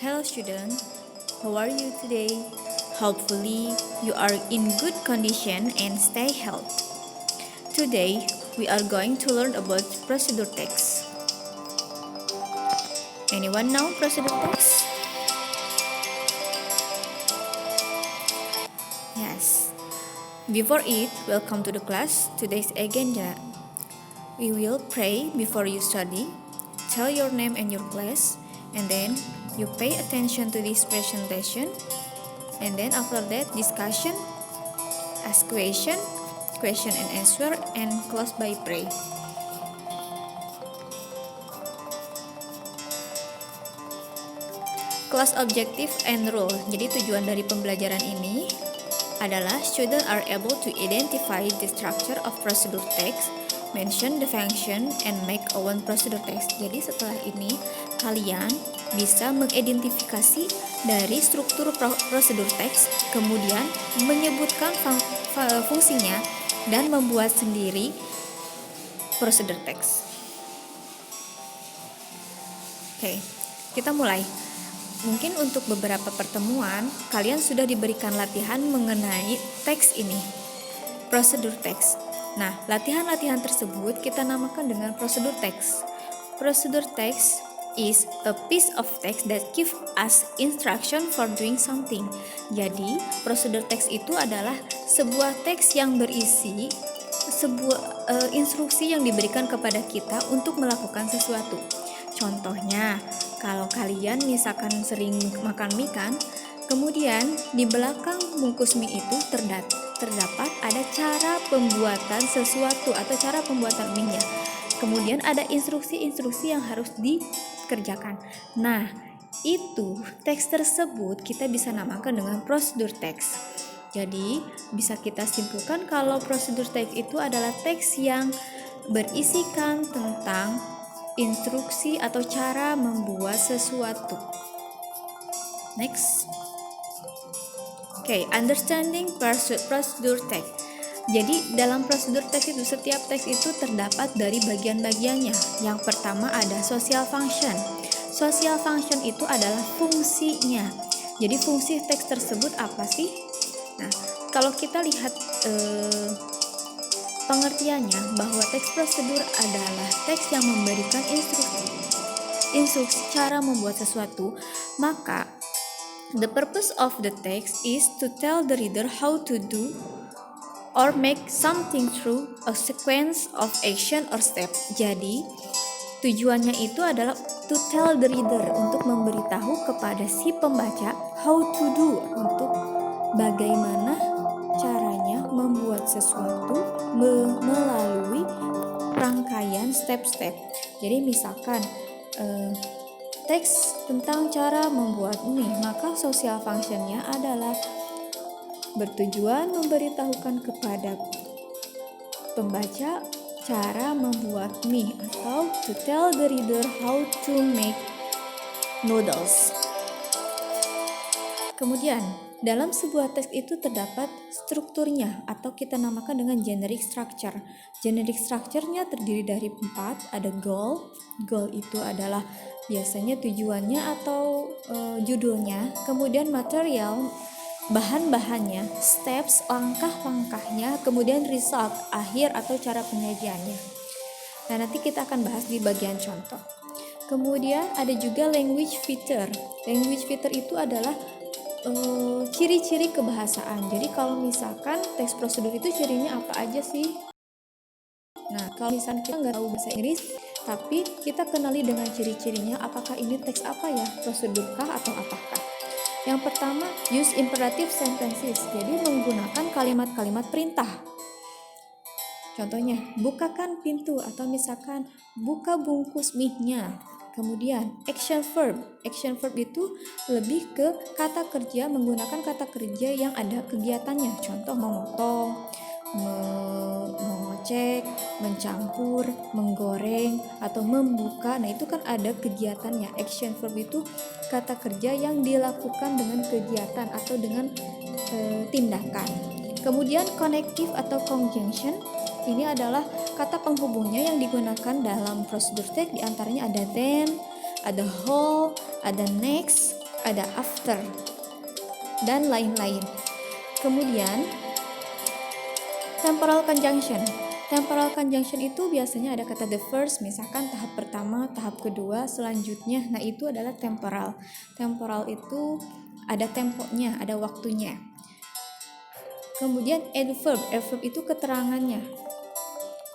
Hello student, how are you today? Hopefully you are in good condition and stay healthy. Today we are going to learn about procedure text. Anyone know procedure text? Yes. Before it, welcome to the class. Today's agenda. We will pray before you study. Tell your name and your class, and then you pay attention to this presentation. And then after that, discussion, ask question and answer, and close by pray. Class objective and rule. Jadi tujuan dari pembelajaran ini adalah student are able to identify the structure of procedure text, mention the function, and make a one procedure text. Jadi setelah ini kalian bisa mengidentifikasi dari struktur prosedur teks, kemudian menyebutkan fungsinya dan membuat sendiri prosedur teks. Oke, kita mulai. Mungkin untuk beberapa pertemuan kalian sudah diberikan latihan mengenai teks ini, prosedur teks. Nah, latihan-latihan tersebut kita namakan dengan prosedur teks. Prosedur teks is a piece of text that give us instruction for doing something. Jadi, prosedur teks itu adalah sebuah teks yang berisi sebuah instruksi yang diberikan kepada kita untuk melakukan sesuatu. Contohnya, kalau kalian misalkan sering makan mie kan, kemudian di belakang bungkus mie itu terdapat ada cara pembuatan sesuatu atau cara pembuatan mie-nya. Kemudian ada instruksi-instruksi yang harus dikerjakan. Nah, itu teks tersebut kita bisa namakan dengan prosedur teks. Jadi, bisa kita simpulkan kalau prosedur teks itu adalah teks yang berisikan tentang instruksi atau cara membuat sesuatu. Next. Understanding prosedur text. Jadi dalam prosedur teks itu setiap teks itu terdapat dari bagian-bagiannya. Yang pertama ada social function. Social function itu adalah fungsinya. Jadi fungsi teks tersebut apa sih? Nah, kalau kita lihat pengertiannya bahwa teks prosedur adalah teks yang memberikan instruksi cara membuat sesuatu, maka the purpose of the text is to tell the reader how to do or make something through a sequence of action or step. Jadi, tujuannya itu adalah to tell the reader, untuk memberitahu kepada si pembaca how to do, untuk bagaimana caranya membuat sesuatu melalui rangkaian step-step. Jadi misalkan teks tentang cara membuat mie, maka social functionnya adalah bertujuan memberitahukan kepada pembaca cara membuat mie, atau to tell the reader how to make noodles. Kemudian dalam sebuah teks itu terdapat strukturnya atau kita namakan dengan generic structure. Generic structure-nya terdiri dari 4, ada goal. Goal itu adalah biasanya tujuannya atau judulnya. Kemudian material, bahan-bahannya, steps, langkah-langkahnya, kemudian result, akhir atau cara penyajiannya. Nah, nanti kita akan bahas di bagian contoh. Kemudian ada juga language feature. Language feature itu adalah ciri-ciri kebahasaan. Jadi kalau misalkan teks prosedur itu cirinya apa aja sih? Nah, kalau misalkan kita nggak tahu bahasa Inggris, tapi kita kenali dengan ciri-cirinya, apakah ini teks apa ya? Prosedurkah atau apakah? Yang pertama, use imperative sentences. Jadi menggunakan kalimat-kalimat perintah. Contohnya, bukakan pintu, atau misalkan buka bungkus mie-nya. Kemudian action verb. Action verb itu lebih ke kata kerja, menggunakan kata kerja yang ada kegiatannya. Contoh memotong, mengocek, mencampur, menggoreng, atau membuka. Nah, itu kan ada kegiatannya. Action verb itu kata kerja yang dilakukan dengan kegiatan atau dengan tindakan. Kemudian connective atau conjunction. Ini adalah kata penghubungnya yang digunakan dalam prosedur teks. Diantaranya ada then, ada whole, ada next, ada after, dan lain-lain. Kemudian temporal conjunction. Temporal conjunction itu biasanya ada kata the first, misalkan tahap pertama, tahap kedua, selanjutnya. Nah, itu adalah temporal. Temporal itu ada temponya, ada waktunya. Kemudian adverb. Adverb itu keterangannya.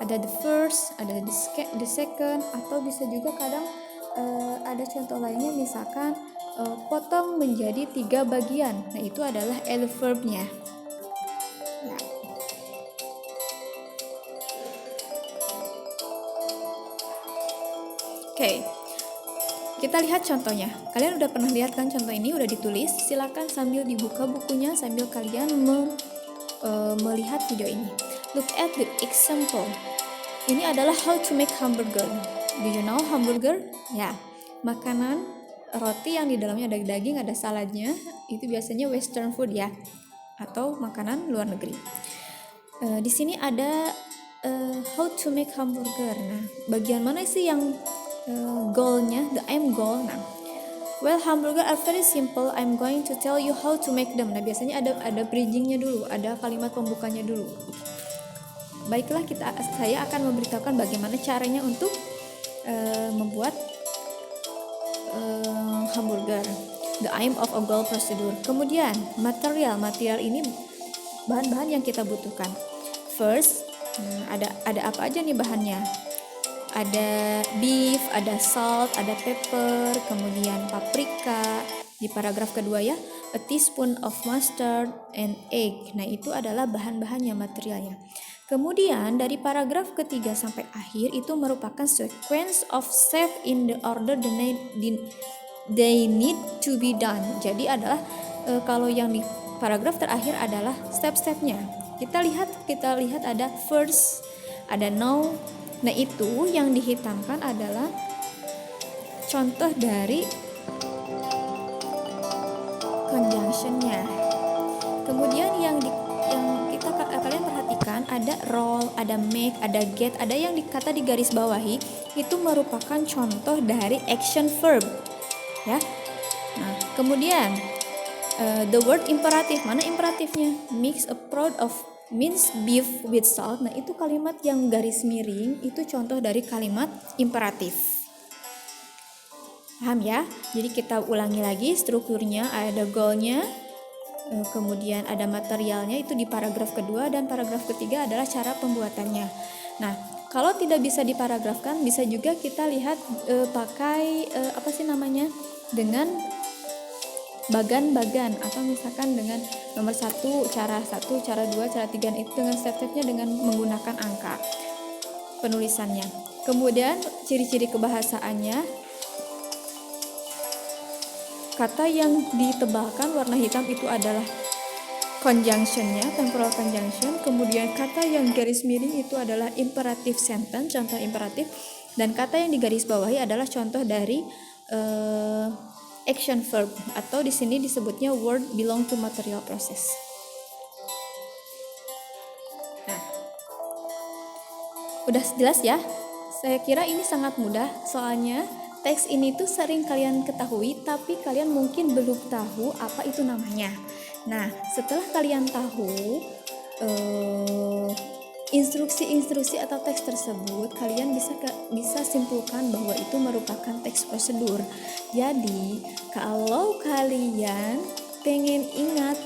Ada the first, ada the second, atau bisa juga kadang ada contoh lainnya, misalkan potong menjadi 3 bagian. Nah, itu adalah adverbnya. Nah, Oke, kita lihat contohnya. Kalian udah pernah lihat kan contoh ini, udah ditulis. Silakan sambil dibuka bukunya sambil kalian melihat video ini. Look at the example. Ini adalah how to make hamburger. Do you know hamburger? Ya, makanan roti yang di dalamnya ada daging, ada saladnya. Itu biasanya western food ya, atau makanan luar negeri. Di sini ada how to make hamburger. Nah, bagian mana sih yang goalnya, the aim goal? Nah, well, hamburger are very simple. I'm going to tell you how to make them. Nah, biasanya ada bridgingnya dulu, ada kalimat pembukanya dulu. Baiklah, saya akan memberitahukan bagaimana caranya untuk membuat hamburger. The aim of a goal procedure. Kemudian material ini bahan-bahan yang kita butuhkan. First, ada apa aja nih bahannya? Ada beef, ada salt, ada pepper, kemudian paprika. Di paragraf kedua ya, a teaspoon of mustard and egg. Nah, itu adalah bahan-bahannya, materialnya. Kemudian dari paragraf ketiga sampai akhir itu merupakan sequence of step in the order they need to be done. Jadi adalah kalau yang di paragraf terakhir adalah step-stepnya. Kita lihat ada first, ada now. Nah, itu yang dihitamkan adalah contoh dari conjunctionnya. Kemudian yang kalian perhatikan ada roll, ada make, ada get, ada yang kata di garis bawahi itu merupakan contoh dari action verb, ya. Nah, kemudian the word imperative, mana imperatifnya? Mix a pot of minced beef with salt. Nah, itu kalimat yang garis miring, itu contoh dari kalimat imperatif. Paham ya? Jadi kita ulangi lagi strukturnya, ada goalnya, kemudian ada materialnya itu di paragraf kedua, dan paragraf ketiga adalah cara pembuatannya. Nah, kalau tidak bisa diparagrafkan, bisa juga kita lihat pakai dengan bagan-bagan, atau misalkan dengan nomor 1, cara 1, cara 2, cara 3, itu dengan step-stepnya dengan menggunakan angka penulisannya. Kemudian ciri-ciri kebahasaannya, kata yang ditebalkan warna hitam itu adalah conjunctionnya, temporal conjunction. Kemudian kata yang garis miring itu adalah imperative sentence, contoh imperatif. Dan kata yang digaris bawahi adalah contoh dari action verb, atau di sini disebutnya word belong to material process. Nah, udah jelas ya? Saya kira ini sangat mudah, soalnya teks ini tuh sering kalian ketahui, tapi kalian mungkin belum tahu apa itu namanya. Nah, setelah kalian tahu instruksi-instruksi atau teks tersebut, kalian bisa simpulkan bahwa itu merupakan teks prosedur. Jadi, kalau kalian pengen